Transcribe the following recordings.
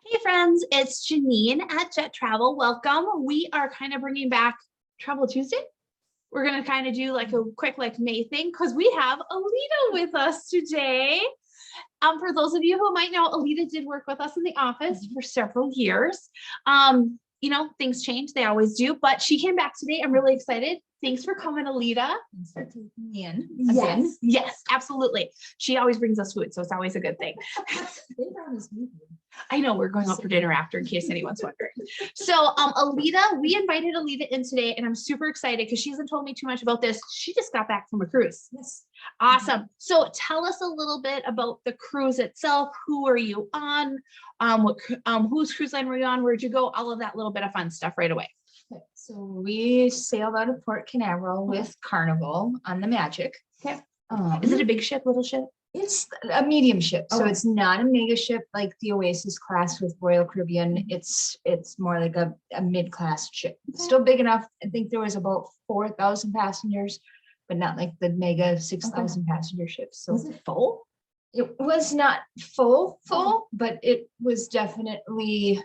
Hey friends, it's Janine at Jet Travel. Welcome. We are kind of bringing back Travel Tuesday. We're going to kind of do like a quick May thing because we have Alyda with us today. For those of you who might know, Alyda did work with us in the office for several years. Things change, they always do, but she came back today. I'm really excited. Thanks for coming, Alyda. Thanks for taking me in. Yes, yes, absolutely. She always brings us food, so it's always a good thing. They brought us food. I know we're going out for dinner after, in case anyone's wondering. So, Alyda, we invited Alyda in today, and I'm super excited because she hasn't told me too much about this. She just got back from a cruise. Yes. Awesome. So, tell us a little bit about the cruise itself. Who are you on? Whose cruise line were you on? Where'd you go? All of that little bit of fun stuff right away. Okay. So we sailed out of Port Canaveral with Carnival on the Magic. Okay. Is it a big ship, little ship? It's a medium ship, so Okay. it's not a mega ship like the Oasis class with Royal Caribbean. It's more like a mid-class ship. Okay. Still big enough. I think there was about 4,000 passengers, but not like the mega 6,000 passenger ships. So Was it full? it was not full, but it was definitely.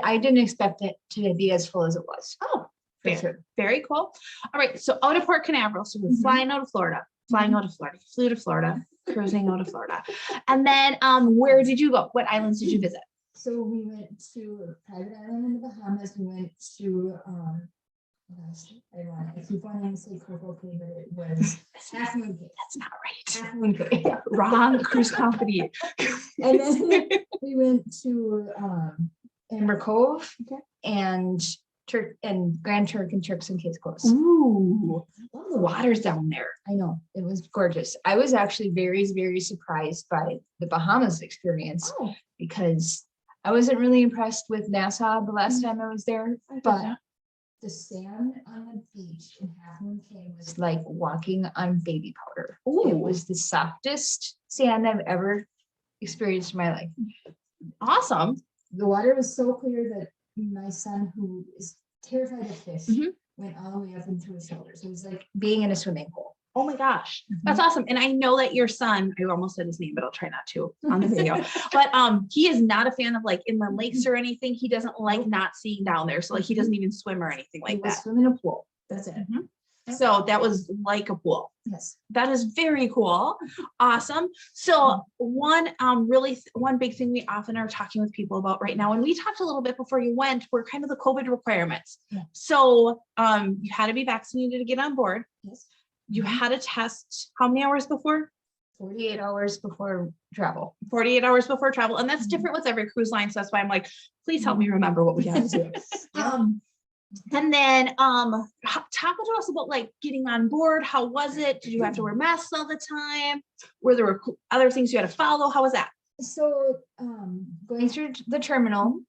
I didn't expect it to be as full as it was. Oh, For fair. sure. Very cool. All right. So out of Port Canaveral. So we're flying out of Florida, flew to Florida, cruising out of Florida. And then where did you go? What islands did you visit? So we went to a private island in the Bahamas. We went to I keep wanting to say Coco Cay, but it was Half Moon Cay. That's not right. Half Moon Cay. Wrong cruise company. And then we went to Amber Cove, Okay. and Grand Turk and Turks and Caicos. Ooh, love the waters down there. I know, it was gorgeous. I was actually very, very surprised by the Bahamas experience Oh, because I wasn't really impressed with Nassau the last time I was there, but the sand on the beach in Half Moon Cay was like walking on baby powder. Ooh. It was the softest sand I've ever experienced in my life. Awesome. The water was so clear that my son, who is terrified of fish, went all the way up into his shoulders. It was like being in a swimming pool. Oh my gosh, that's awesome. And I know that your son, I almost said his name, but I'll try not to on the video. But he is not a fan of like inland lakes or anything. He doesn't like not seeing down there. So like he doesn't even swim or anything like that. Swim in a pool. That's it. So that was like a pool. Yes. That is very cool. Awesome. So one big thing we often are talking with people about right now, and we talked a little bit before you went, were kind of the COVID requirements. Yeah. So you had to be vaccinated to get on board. Yes. You had a test how many hours before? 48 hours before travel. 48 hours before travel. And that's different with every cruise line. So that's why I'm like, please help me remember what we had to do. And then talk to us about like getting on board. How was it? Did you have to wear masks all the time? Were there other things you had to follow? How was that? So going through the terminal,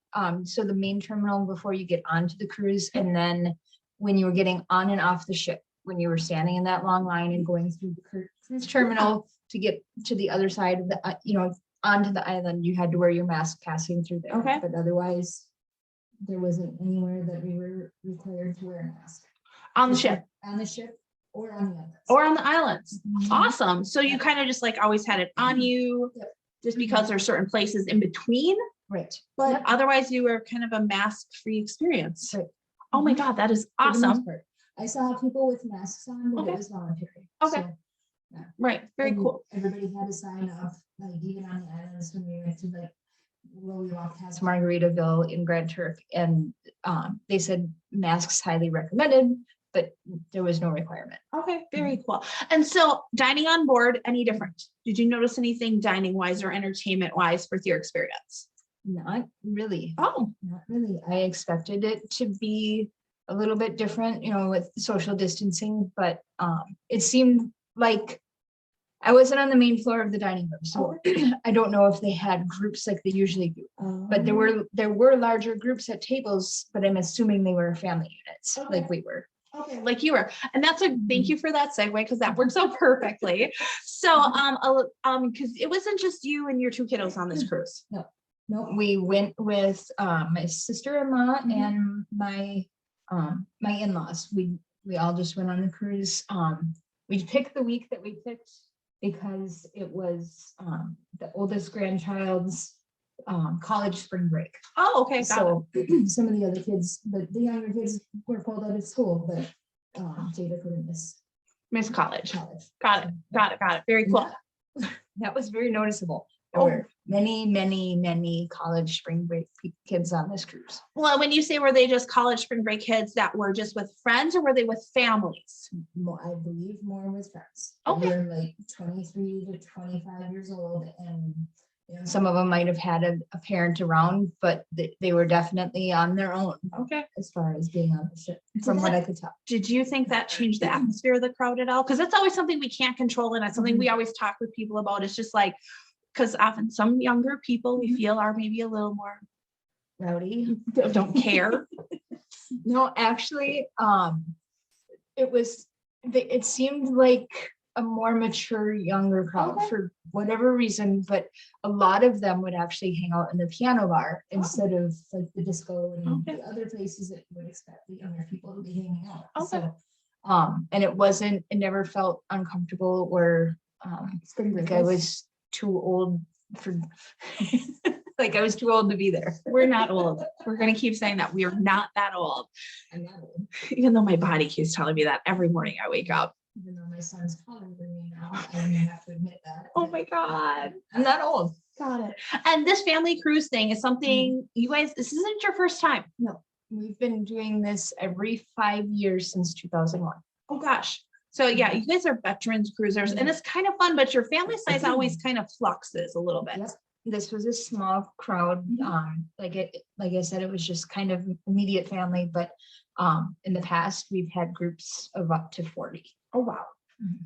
so the main terminal before you get onto the cruise, and then when you were getting on and off the ship, when you were standing in that long line and going through the cruise terminal to get to the other side of the, onto the island, you had to wear your mask passing through there. Okay. But otherwise, there wasn't anywhere that we were required to wear a mask. On the ship. On the ship or on the islands. Or on the islands. Awesome. So you kind of just like always had it on you just because there's certain places in between. Right. But otherwise you were kind of a mask-free experience. Right. Oh my God, that is For the most awesome. part. I saw people with masks on, but Okay. it was voluntary. Okay. So, Right. Very and cool. Everybody had to sign up, like even on the islands when we went to we walked past Margaritaville in Grand Turk, and they said masks highly recommended, but there was no requirement. Okay, very cool. And so dining on board, any different? Did you notice anything dining wise or entertainment wise with your experience? Not really. Oh, Not really. I expected it to be a little bit different, with social distancing, but it seemed like I wasn't on the main floor of the dining room, so I don't know if they had groups like they usually do. But there were larger groups at tables, but I'm assuming they were family units like we were. okay, like you were. And that's thank you for that segue, because that works out perfectly. So because it wasn't just you and your two kiddos on this cruise. No, we went with my sister-in-law and my in-laws. We all just went on the cruise. We picked the week that we picked because it was the oldest grandchild's college spring break. Oh, okay, got it. So some of the other kids, the younger kids were pulled out of school, but Jada couldn't miss Miss College. college. Got it. Got it. Got it. Very cool. That was very noticeable. There were many college spring break kids on this cruise. Well, when you say were they just college spring break kids that were just with friends, or were they with families? I believe more with friends. Okay. They were like 23 to 25 years old, and some of them might have had a parent around, but they were definitely on their own. Okay. As far as being on the ship, from what I could tell. Did you think that changed the atmosphere of the crowd at all? Because that's always something we can't control, and it's something we always talk with people about. It's just like, because often some younger people we feel are maybe a little more Rowdy. don't care. No, actually, it seemed like a more mature, younger crowd for whatever reason, but a lot of them would actually hang out in the piano bar instead of like the disco and the other places that you would expect the younger people to be hanging out. So, and it never felt uncomfortable or like I was too old for like I was too old to be there. We're not old. We're going to keep saying that we are not that old. I'm not old. Even though my body keeps telling me that every morning I wake up. Even though my son's taller than me now, I have to admit that. Oh my God. I'm not old. Got it. And this family cruise thing is something you guys, this isn't your first time. No, we've been doing this every 5 years since 2001. Oh gosh. So yeah, you guys are veterans cruisers and it's kind of fun, but your family size always kind of fluxes a little bit. Yep. This was a small crowd. Like I said, it was just kind of immediate family, but in the past we've had groups of up to 40. Oh, wow.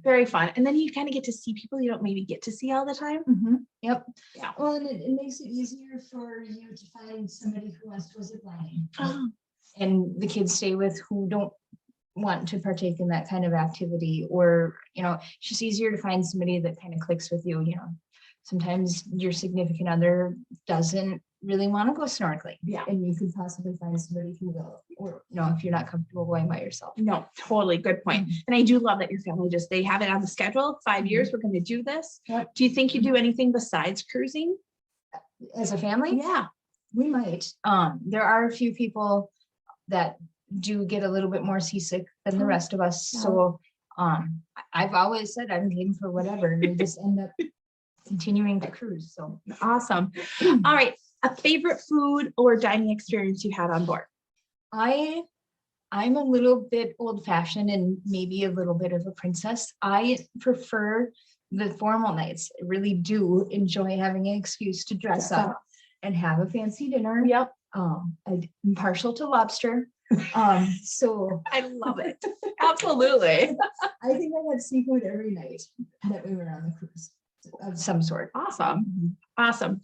Very fun. And then you kind of get to see people you don't maybe get to see all the time. Yep. Yeah. Well, and it makes it easier for you to find somebody who wants to go zip lining. And the kids stay with who don't want to partake in that kind of activity, or, it's just easier to find somebody that kind of clicks with you. Sometimes your significant other doesn't really want to go snorkeling. Yeah. And you could possibly find somebody who will, or if you're not comfortable going by yourself. No, totally good point. And I do love that your family they have it on the schedule. 5 years, we're going to do this. Yep. Do you think you do anything besides cruising? As a family? Yeah. We might. There are a few people that do get a little bit more seasick than the rest of us. So I've always said I'm game for whatever. And we just end up continuing to cruise. So awesome. All right. A favorite food or dining experience you had on board? I'm a little bit old fashioned and maybe a little bit of a princess. I prefer the formal nights. I really do enjoy having an excuse to dress up and have a fancy dinner. Yep. I'm partial to lobster. So I love it. Absolutely. I think I had seafood every night that we were on the cruise of some sort. Awesome. Awesome.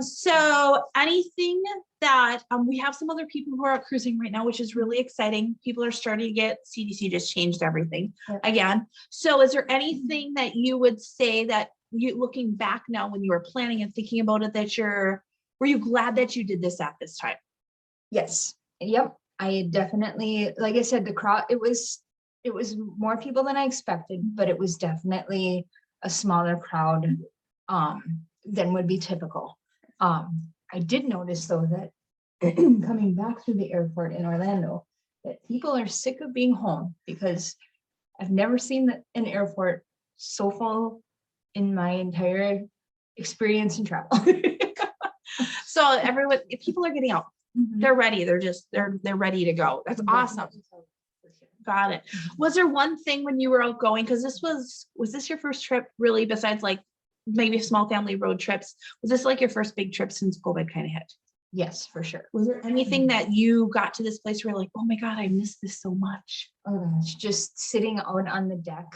So anything that we have some other people who are out cruising right now, which is really exciting. People are starting to get CDC just changed everything again. So is there anything that you would say that you looking back now when you were planning and thinking about it were you glad that you did this at this time? Yes. Yep. I definitely, like I said, the crowd, it was more people than I expected, but it was definitely a smaller crowd than would be typical. I did notice though that coming back through the airport in Orlando, that people are sick of being home, because I've never seen an airport so full in my entire experience in travel. So if people are getting out, they're ready. They're ready to go. That's awesome. Got it. Was there one thing when you were outgoing, because was this your first trip really, besides like maybe small family road trips? Was this like your first big trip since COVID kind of hit? Yes, for sure. Was there anything that you got to this place where you're like, oh my God, I missed this so much? Oh gosh, just sitting out on the deck,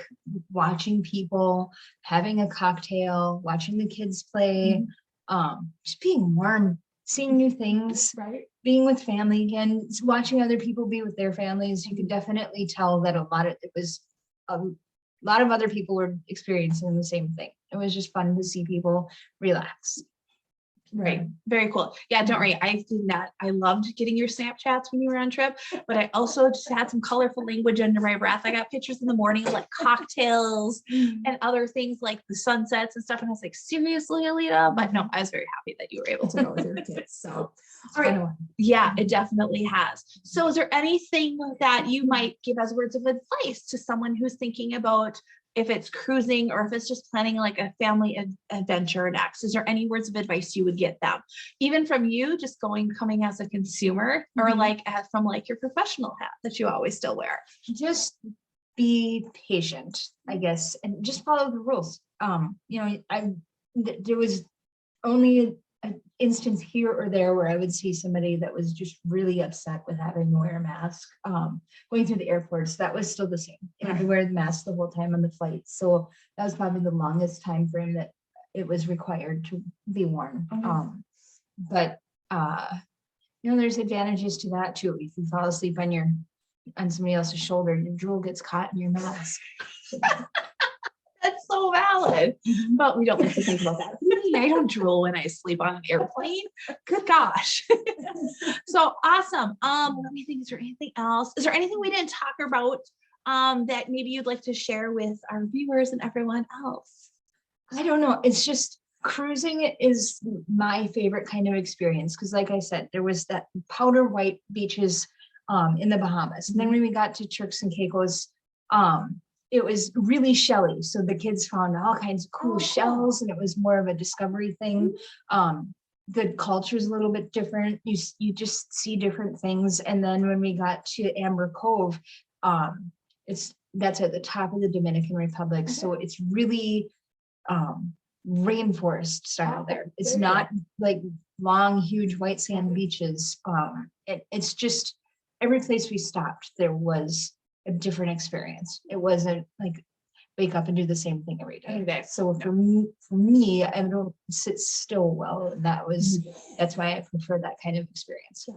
watching people, having a cocktail, watching the kids play, just being warm, seeing new things, right? Being with family again, watching other people be with their families. You could definitely tell that a lot of other people were experiencing the same thing. It was just fun to see people relax. Right. Very cool. Yeah, don't worry. I did not. I loved getting your Snapchats when you were on trip, but I also just had some colorful language under my breath. I got pictures in the morning of like cocktails and other things like the sunsets and stuff. And I was like, seriously, Alyda? But no, I was very happy that you were able to go with your kids. So, all right. Yeah, it definitely has. So is there anything that you might give as words of advice to someone who's thinking about if it's cruising or if it's just planning like a family adventure next? Is there any words of advice you would give them, even from you just coming as a consumer, or like from like your professional hat that you always still wear? Just be patient, I guess, and just follow the rules. You know, there was only an instance here or there where I would see somebody that was just really upset with having to wear a mask. Going through the airports, that was still the same. You had to wear the mask the whole time on the flight. So that was probably the longest time frame that it was required to be worn. But you know, there's advantages to that too. If you fall asleep on somebody else's shoulder, your drool gets caught in your mask. That's so valid, but we don't like to think about that. I don't drool when I sleep on an airplane. Good gosh. So awesome. Let me think, is there anything else? Is there anything we didn't talk about that maybe you'd like to share with our viewers and everyone else? I don't know. It's just cruising is my favorite kind of experience because, like I said, there was that powder white beaches in the Bahamas, and then when we got to Turks and Caicos, it was really shelly. So the kids found all kinds of cool shells, and it was more of a discovery thing. The culture is a little bit different. You just see different things. And then when we got to Amber Cove, that's at the top of the Dominican Republic. So it's really rainforest style there. It's not like long, huge white sand beaches. It's just every place we stopped, there was a different experience. It wasn't like wake up and do the same thing every day. So for me, I don't sit still well. And that's why I prefer that kind of experience.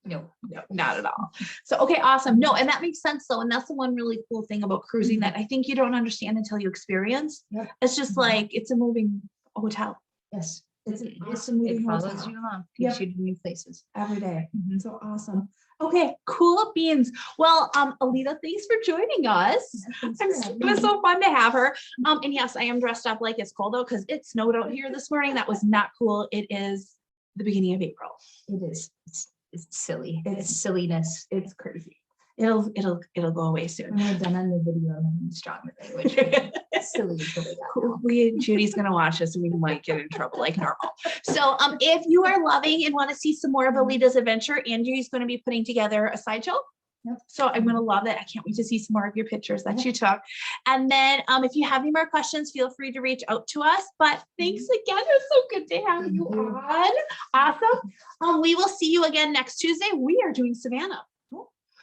No, not at all. So, okay, awesome. No, and that makes sense though. And that's the one really cool thing about cruising that I think you don't understand until you experience. It's just like, it's a moving hotel. Yes. It's a moving hotel. It follows you along, takes you to new places. Every day. So awesome. Okay, cool beans. Well, Alyda, thanks for joining us. It was so fun to have her. And yes, I am dressed up like it's cold though, because it snowed out here this morning. That was not cool. It is the beginning of April. It is. It's silly. It's silliness. It's crazy. It'll go away soon. When we're done on the video, I'm strong with language. Silly. Judy's gonna watch us and we might get in trouble like normal. So if you are loving and want to see some more of Alyda's adventure, Andrew's going to be putting together a slideshow. So I'm going to love that. I can't wait to see some more of your pictures that you took. And then if you have any more questions, feel free to reach out to us. But thanks again. It's so good to have you on. Awesome. We will see you again next Tuesday. We are doing Savannah.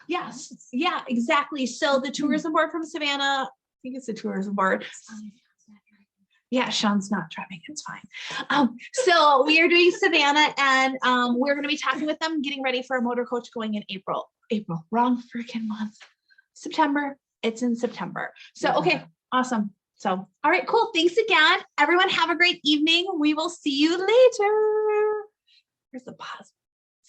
Yes. Yeah, exactly. So the tourism board from Savannah, I think it's the tourism board. Yeah, Sean's not driving. It's fine. So we are doing Savannah, and we're going to be talking with them, getting ready for a motor coach going in April, wrong freaking month. September. It's in September. So, okay, awesome. So, all right, cool. Thanks again. Everyone have a great evening. We will see you later. Here's the pause.